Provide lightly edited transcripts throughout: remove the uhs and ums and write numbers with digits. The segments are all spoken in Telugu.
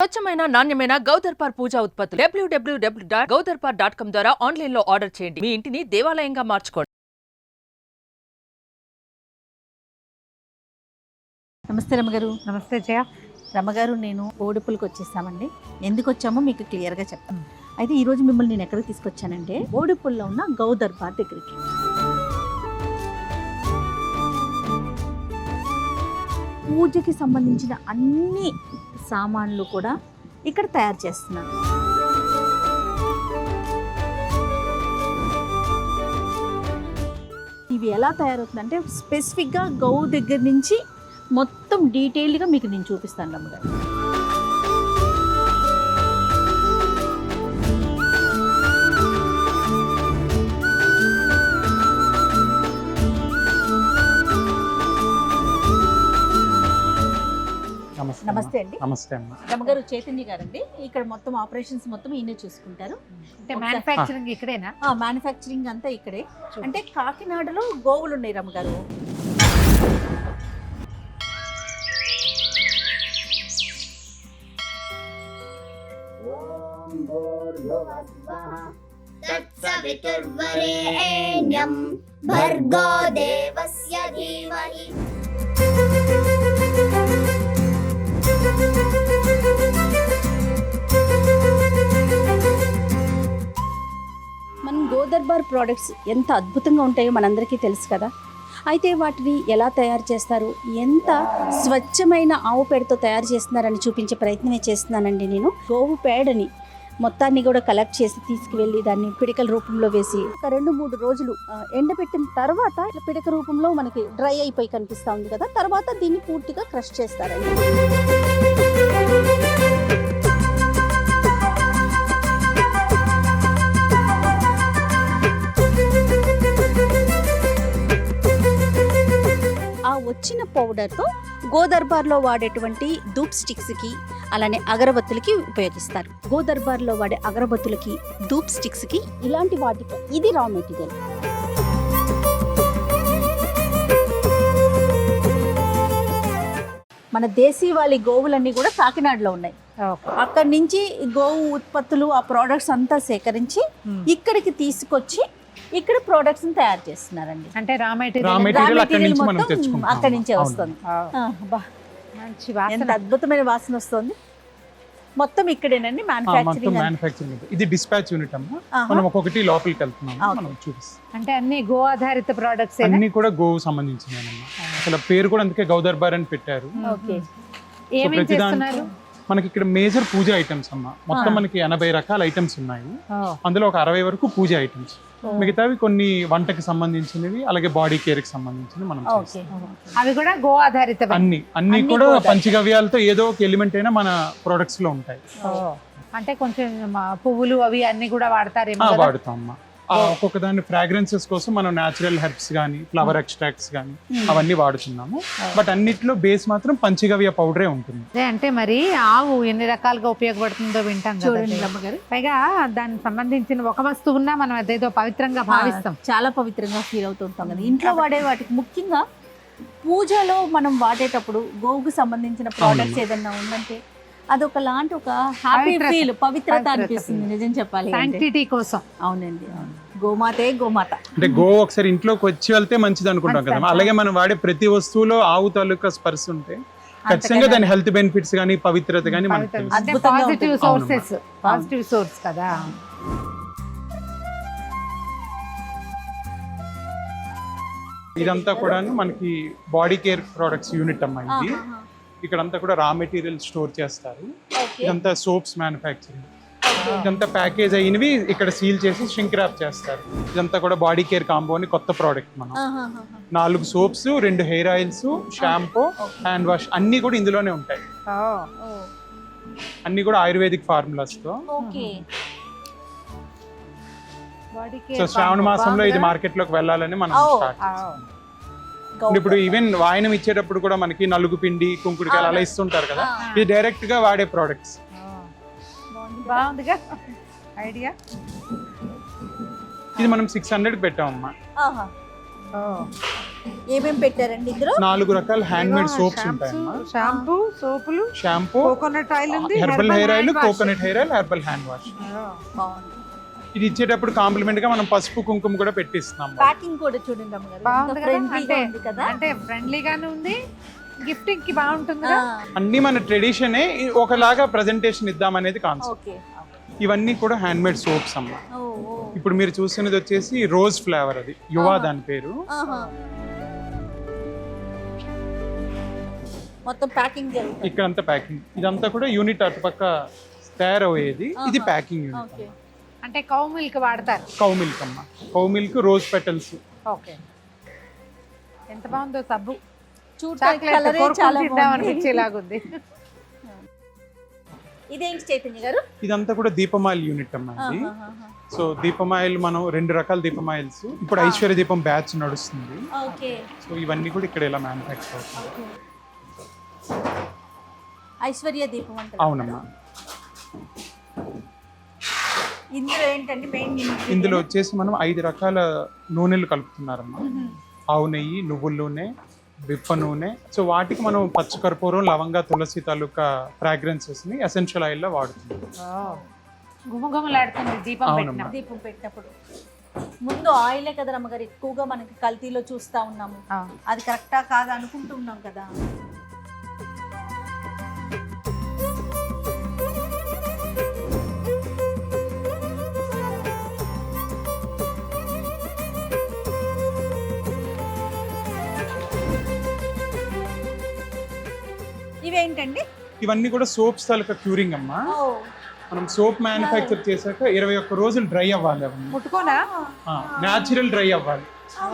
స్వచ్ఛమైన నాణ్యమైన గౌదర్పార్ పూజా ఉత్పత్తులు www.gaudarpar.com ద్వారా ఆన్లైన్ లో ఆర్డర్ చేయండి. మీ ఇంటిని దేవాలయంగా మార్చుకోండి. నమస్తే రమ్మగారు. నమస్తే జయ. రమ్మగారు, నేను ఓడిపులకు వచ్చేసామండి. ఎందుకు వచ్చామో మీకు క్లియర్గా చెప్తాను. అయితే ఈరోజు మిమ్మల్ని నేను ఎక్కడికి తీసుకొచ్చానంటే ఓడిపుల్లో ఉన్న గౌదర్పార్ దగ్గరికి. పూజకి సంబంధించిన అన్ని సామాన్లు కూడా ఇక్కడ తయారు చేస్తున్నారు. ఇవి ఎలా తయారవుతుందంటే స్పెసిఫిక్గా గౌ దగ్గర నుంచి మొత్తం డీటెయిల్గా మీకు నేను చూపిస్తాను రమ్మగారు. నమస్తే అండి. నమస్తే అమ్మ. రమ్మగారు చైతన్య గారండి. ఇక్కడ మొత్తం ఆపరేషన్స్ మొత్తం ఈయనే చూసుకుంటారు. అంటే మ్యానుఫ్యాక్చరింగ్ ఇక్కడేనా? మ్యానుఫ్యాక్చరింగ్ అంతా ఇక్కడే. అంటే కాకినాడలో గోవులు ఉన్నాయి రమ్మగారు. తత్సవితుర్వరేణ్యం భర్గో దేవస్య ధీమహి. మనం గోదర్బార్ ప్రోడక్ట్స్ ఎంత అద్భుతంగా ఉంటాయో మనందరికీ తెలుసు కదా. అయితే వాటిని ఎలా తయారు చేస్తారు, ఎంత స్వచ్ఛమైన ఆవు పేడతో తయారు చేస్తున్నారని చూపించే ప్రయత్నమే చేస్తున్నానండి నేను. గోవు పేడని మొత్తాన్ని కూడా కలెక్ట్ చేసి తీసుకువెళ్ళి దాన్ని పిడకల రూపంలో వేసి ఒక 2-3 రోజులు ఎండబెట్టిన తర్వాత ఇట్లా పిడక రూపంలో మనకి డ్రై అయిపోయి కనిపిస్తూ ఉంది కదా. తర్వాత దీన్ని పూర్తిగా క్రష్ చేస్తారండి. ఆ వచ్చిన పౌడర్తో గోదర్బార్లో వాడేటువంటి ధూప్ స్టిక్స్కి అలానే అగరబత్తులకి ఉపయోగిస్తారు. గోదర్బార్లో వాడే అగరబత్తులకి ధూప్ స్టిక్స్కి ఇలాంటి వాటికి ఇది రా మెటీరియల్. మన దేశీవాళీ గోవులన్నీ కూడా కాకినాడలో ఉన్నాయి. అక్కడి నుంచి గోవు ఉత్పత్తులు ఆ ప్రోడక్ట్స్ అంతా సేకరించి ఇక్కడికి తీసుకొచ్చి ఇక్కడ ప్రోడక్ట్స్ తయారు చేస్తున్నారండి. అంటే రా మెటీరియల్ మొత్తం అక్కడి నుంచే వస్తుంది. మంచి ఎంత అద్భుతమైన వాసన వస్తుంది. మొత్తం ఇక్కడేనండి మ్యానుఫ్యాక్చరింగ్. ఇది డిస్పాచ్ యూనిట్ అమ్మా. మనం ఒక్కొక్కటి లోపలికి వెళ్తున్నాం, మనం చూపిస్తాం. అంటే అన్ని గో ఆధారిత ప్రొడక్ట్స్, అన్ని కూడా గోవు సంబంధించినవి. అసలు పేరు కూడా అందుకే గౌదర్బార్ అని పెట్టారు. ఏమేం చేస్తున్నారు? మనకి ఇక్కడ మేజర్ పూజ ఐటమ్స్ అమ్మా. మొత్తం మనకి 80 రకాల ఐటమ్స్ ఉన్నాయి. అందులో ఒక 60 వరకు పూజ ఐటమ్స్, మిగతావి కొన్ని వంటకి సంబంధించినవి, అలాగే బాడీ కేర్ కి సంబంధించినవి మనం అవి కూడా గో ఆధారిత. అన్ని కూడా పంచగవ్యాలతో ఏదో ఒక ఎలిమెంట్ అయినా మన ప్రొడక్ట్స్ లో ఉంటాయి. అంటే కొంచెం పువ్వులు అవి అన్ని కూడా వాడతారేమో. వాడుతాం అమ్మా. ఒక్కొక్క దాని ఫ్రాగ్రెన్సెస్ కోసం మనం న్యాచురల్ హెర్బ్స్ కానీ ఫ్లవర్ ఎక్స్ట్రాక్ట్స్ కానీ అవన్నీ వాడుతున్నాము. బట్ అన్నిట్లో బేస్ మాత్రం పంచగవ్య పౌడరే ఉంటుంది. అంటే మరి ఆవు ఎన్ని రకాలుగా ఉపయోగపడుతుందో వింటాం కదా. పైగా దానికి సంబంధించిన ఒక వస్తువున్నా మనం అదేదో పవిత్రంగా భావిస్తాం, చాలా పవిత్రంగా ఫీల్ అవుతుంటాం కదా. ఇంట్లో వాడే వాటికి ముఖ్యంగా పూజలో మనం వాడేటప్పుడు గోవుకు సంబంధించిన ప్రోడక్ట్స్ ఏదన్నా ఉందంటే అదొక లాంటి ఒక హ్యాపీ ఫీల్, పవిత్రత అనిపిస్తుంది నిజం చెప్పాలి. శాంక్టిటీ కోసం. అవునండి, అవును. గోమాతే గోమాత. అంటే గో ఒకసారి ఇంట్లోకి వచ్చి వెళ్తే మంచిది అనుకుంటాం కదా. అలాగే మనం వాడే ప్రతి వస్తువులో ఆవు తాలూకా స్పర్శ ఉంటే ఖచ్చితంగా దాని హెల్త్ బెనిఫిట్స్ కానీ పవిత్రత కానీ మనకు తెలుసు. పాజిటివ్ సోర్స్ కదా. ఇదంతా కూడా మనకి బాడీ కేర్ ప్రొడక్ట్స్ యూనిట్ అమ్మా. ఇది ఇక్కడంతా కూడా రా మెటీరియల్ స్టోర్ చేస్తారు. ఇదంతా సోప్స్ మ్యానుఫ్యాక్చరింగ్. ఇదంతా ప్యాకేజ్ అయినవి ఇక్కడ సీల్ చేసి ష్రింక్ ర్యాప్ చేస్తారు. ఇదంతా కూడా బాడీ కేర్ కాంబో అని కొత్త ప్రోడక్ట్. మనం 4 soaps, 2 hair oils, shampoo, hand wash అన్ని కూడా ఇందులోనే ఉంటాయి. అన్ని కూడా ఆయుర్వేదిక్ ఫార్ములాస్ తో. సో శ్రావణ మాసంలో ఇది మార్కెట్ లోకి వెళ్ళాలని మనం స్టార్ట్ చేస్తాం. ఇప్పుడు ఈవెన్ వాయనం ఇచ్చేటప్పుడు కూడా మనకి నలుగు పిండి, కుంకుడుకాయలు అలా ఇస్తుంటారు కదా. ఇది డైరెక్ట్ గా వాడే ప్రోడక్ట్స్. బాగుందిగా ఐడియా. ఇది మనం 600 పెట్టామమ్మా. ఏమేమి పెట్టారండి ఇందులో? 4 రకాల హ్యాండ్ మేడ్ సోప్స్ ఉంటాయమ్మా. షాంపూ, సోపులు, షాంపూ, కోకోనట్ ఆయిల్ ఉంది, herbal hair oil, hand wash. Coconut hair oil, herbal hand wash. బాగుంది. ఇది ఇచ్చేటప్పుడు కాంప్లిమెంట్ గా మనం పసుపు కుంకుమ కూడా పెట్టిస్తున్నాం. ప్యాకింగ్ కూడా చూడండి అమ్మగారు, బాగుంది కదా? ఫ్రెండ్లీగా ఉంది కదా. అంటే ఫ్రెండ్లీగానే ఉంది, గిఫ్టింగ్ కి బాగుంటుంది ఆ, కదా. అన్ని మన ట్రెడిషనే ఒకలాగా ప్రజెంటేషన్ ఇద్దామనేది కాన్సెప్ట్. ఓకే. ఇవన్నీ కూడా హ్యాండ్ మేడ్ సోప్స్ అమ్మ. ఓ, ఓ. ఇప్పుడు మీరు చూస్తున్నది వచ్చేసి రోజ్ ఫ్లేవర్, అది యువా దాని పేరు. ఆహా. మొత్తం ప్యాకింగ్ జరుగుతుంది. ఇక్కడంతా ప్యాకింగ్, ఇదంతా కూడా యూనిట్ అటుపక్క తయారయ్యేది. ఇది ప్యాకింగ్ యూనిట్. ఓకే. అంటే కౌ మిల్క్ వాడతారు. కౌ మిల్క్ అమ్మ, cow milk, rose petals. Okay, ఎంత బాగుందో సబ్బు. చూడటానికి చాక్లెట్ కలరే కోరుకుని చాలా తిందాం బాగుంది. అనిపించేలాగుంది. ఇదేంటి చైతన్య గారు? ఇదంతా కూడా దీపమాయిల్ యూనిట్ అమ్మ ఇది. ఆహాహాహా. సో దీపమాయిల్ మనం 2 రకాల దీపమాయిల్స్, ఇప్పుడు ఐశ్వర్య దీపం బ్యాచ్ నడుస్తుంది. ఓకే. సో ఇవన్నీ కూడా ఇక్కడ ఇలా మ్యానుఫ్యాక్చర్ అవుతుంది. ఓకే. ఐశ్వర్య దీపం అంటారు. అవునమ్మా. ఇందులో ఏంటంటే మెయిన్ ఇందులో వచ్చేసి మనం 5 రకాల నూనెలు కలుపుతున్నారమ్మా. ఆవు నెయ్యి, నువ్వుల నూనె, బిప్ప నూనె. సో వాటికి మనం పచ్చకర్పూరం, లవంగా, తులసి తాలూకా ఫ్రాగ్రెన్సెస్ ని ఎసెన్షియల్ ఆయిల్ లో వాడుతున్నాం. గుమగుమలాడుతుంది దీపం అవునమ్మా. పెట్టిన. దీపం పెట్టినప్పుడు ముందు ఆయిలే కదా అమ్మగారు ఎక్కువగా మనకి కల్తీలో చూస్తా ఉన్నాము. అది కరెక్టా కాదా అనుకుంటున్నాం కదా. ఇవేంటండి? ఇవన్నీ కూడా సోప్స్ తాలూకా క్యూరింగ్ అమ్మా. మనం సోప్ మ్యానుఫ్యాక్చర్ చేశాక 21 రోజులు డ్రై అవ్వాలి. అవన్నీ ముట్టుకోనా? న్యాచురల్ డ్రై అవ్వాలి.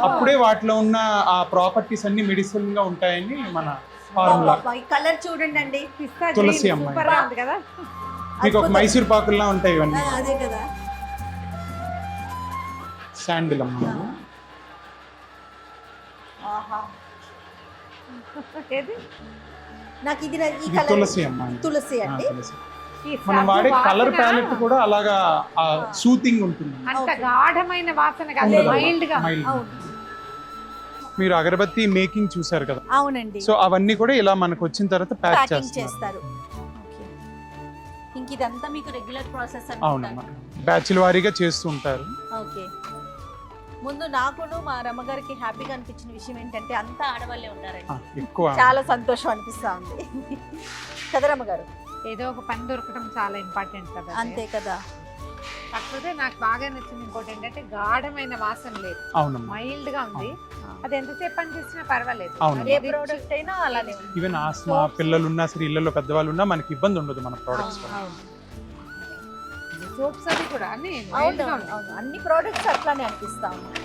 అప్పుడే వాటిలో ఉన్న ఆ ప్రాపర్టీస్ అన్ని మెడిసిన్ గా ఉంటాయని మన ఫార్ములా. ఈ కలర్ చూడండి అండి. పిస్తా తులసి గ్రీన్ అమ్మాయి. సూపర్ గా ఉంది కదా. మీకు ఒక మైసూర్ పాకుల్లా ఉంటాయి ఇవన్నీ. అదే కదా. శాండిల్ అమ్మా. ఆహా. ఏది? నాకు ఇది ఈ ఇది కలర్ తులసి అమ్మా. తులసి అండి. తులసి. ఈ మనం సబ్బు వాడే కలర్ వాసన ప్యాలెట్ కూడా అలాగా సూతింగ్ ఉంటుంది. అంత గాఢమైన వాసన కాదు, ఉండదు. మైల్డ్ గా. Mild. అవును. మీరు అగరబత్తి మేకింగ్ చూసారు కదా, అవునండి. సో అవన్నీ కూడా ఇలా మనకు వచ్చిన తర్వాత ప్యాక్ ప్యాకింగ్ చేస్తారు. చేస్తారు. ఓకే. ఇంక ఇదంతా మీకు రెగ్యులర్ ప్రాసెస్ అవునమ్మా, బ్యాచ్ల వారీగా చేస్తూ ఉంటారు. ఓకే. ముందు నాకును మా రమ్మగారికి హ్యాపీగా అనిపించిన విషయం ఏంటంటే అంతా ఆడవాళ్ళే ఉన్నారండి. ఎక్కువ చాలా సంతోషం అనిపిస్తా ఉంది కదా రమ్మగారు. ఏదో ఒక పని దొరకడం చాలా ఇంపార్టెంట్ కదా. అంతే కదా. కాకపోతే నాకు బాగా నచ్చింది ఇంకోటి ఏంటంటే గాఢమైన వాసన లేదు, అవునమ్మా. మైల్డ్ గా ఉంది. అది ఎంతసేపు పని చేసినా పర్వాలేదు. అవును. ఏ ప్రోడక్ట్ అయినా అలానే ఉంది. ఈవెన్ ఆస్మా పిల్లలు ఉన్నా సరే, ఇళ్లలో పెద్దవాళ్ళు ఉన్నా మనకి ఇబ్బంది ఉండదు మన ప్రోడక్ట్స్. సోప్స్ అవి కూడా అన్ని అవును, mild గా ఉన్నాయి. అవును. అన్ని ప్రోడక్ట్స్ అట్లానే అనిపిస్తా ఉన్నాయి.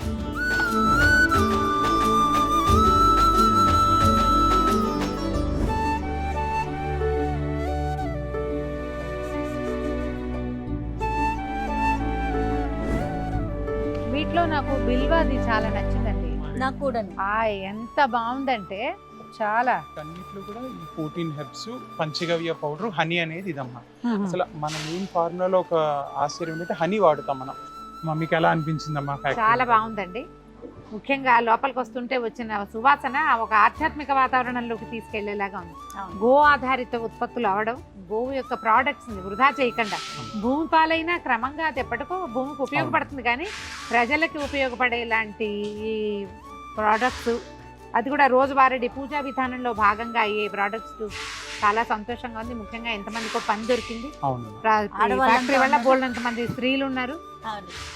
వీటిలో నాకు బిల్వాది చాలా నచ్చిందండి. నాకు కూడా ఎంత బాగుందంటే చాలా. అన్నిట్లో కూడా ఈ 14 హెర్బ్స్, పంచగవ్య పౌడర్, హనీ అనేది ఇదమ్మా. అసలు మన మెయిన్ ఫార్ములాలో ఒక ఆశ్చర్యం ఏంటంటే హనీ వాడుతాం మనం. మమ్మీకి ఎలా అనిపించిందమ్మా? చాలా బాగుందండి. ముఖ్యంగా లోపలికి వస్తుంటే వచ్చిన సువాసన ఒక ఆధ్యాత్మిక వాతావరణంలోకి తీసుకెళ్లేలాగా ఉంది. గో ఆధారిత ఉత్పత్తులు అవడం, గోవు యొక్క ప్రోడక్ట్స్ వృధా చేయకుండా, భూమి పాలైనా క్రమంగా అది ఎప్పటికో భూమికి ఉపయోగపడుతుంది, కానీ ప్రజలకి ఉపయోగపడేలాంటి ఈ ప్రోడక్ట్స్, అది కూడా రోజువారీ పూజా విధానంలో భాగంగా అయ్యే ప్రోడక్ట్స్ చాలా సంతోషంగా ఉంది. ముఖ్యంగా ఎంతమందికో పని దొరికింది. ఫ్యాక్టరీ వల్ల బోల్డంత మంది స్త్రీలు ఉన్నారు.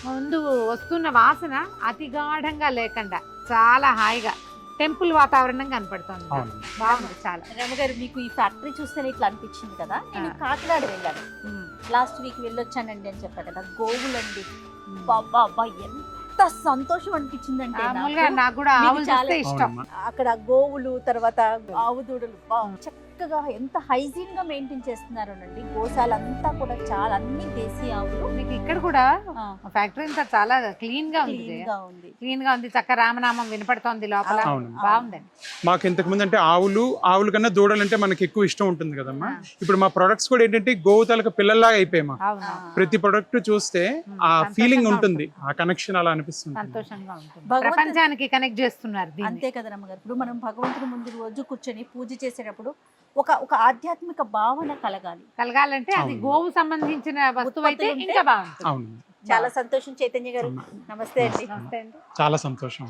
ముందు వస్తున్న వాసన అతి గాఢంగా లేకుండా చాలా హాయిగా టెంపుల్ వాతావరణం కనపడుతుంది. బాగుంది చాలా. రమ్మగారు, మీకు ఈ ఫ్యాక్టరీ చూస్తేనే ఇట్లా అనిపించింది కదా. నేను కాకినాడ వెళ్ళాను లాస్ట్ వీక్, వెళ్ళొచ్చానండి అని చెప్పా కదా. గోవులండి, బాబా ఎంత సంతోషం అనిపించిందంటే. నాకు కూడా ఆవులు చాలా ఇష్టం. అక్కడ గోవులు, తర్వాత ఆవు దూడలు చక్కగా చక్కగా ఎంత హైజీన్ గా మెయింటైన్ చేస్తున్నారోనండి. గోశాలంతా కూడా చాలా అన్ని దేశీ ఆవులు. మీకు ఇక్కడ కూడా ఫ్యాక్టరీ అంతా చాలా క్లీన్ గా ఉంది, క్లీన్ గా ఉంది. క్లీన్ గా ఉంది. చక్క రామనామం వినపడుతోంది లోపల, అవును. బాగుందండి. మాకు ఇంతకు ముందు అంటే ఆవుల కన్నా దూడలంటే మనకి ఎక్కువ ఇష్టం ఉంటుంది కదమ్మా. ఇప్పుడు మా ప్రొడక్ట్స్ కూడా ఏంటంటే గోవు తాలూకా పిల్లల్లాగా అయిపోయాయి మాకు. అవును, ప్రతి ప్రొడక్ట్ చూస్తే ఆ ఫీలింగ్ ఉంటుంది, ఆ కనెక్షన్ అలా అనిపిస్తుంది. సంతోషంగా ఉంటుంది. భగవంతుడు- ప్రపంచానికి కనెక్ట్ చేస్తున్నారు దీన్ని. అంతే కదా రమ్మగారు. ఇప్పుడు మనం భగవంతుని ముందు రోజు కూర్చొని పూజ చేసేటప్పుడు ఒక ఆధ్యాత్మిక భావన కలగాలంటే అది అవును. గోవు సంబంధించిన వస్తువు అయితే ఉత్పత్తులు ఇంకా బాగుంటుంది. అవును, చాలా సంతోషం చైతన్య గారు. నమస్తే అండి. నమస్తే అండి. చాలా సంతోషం.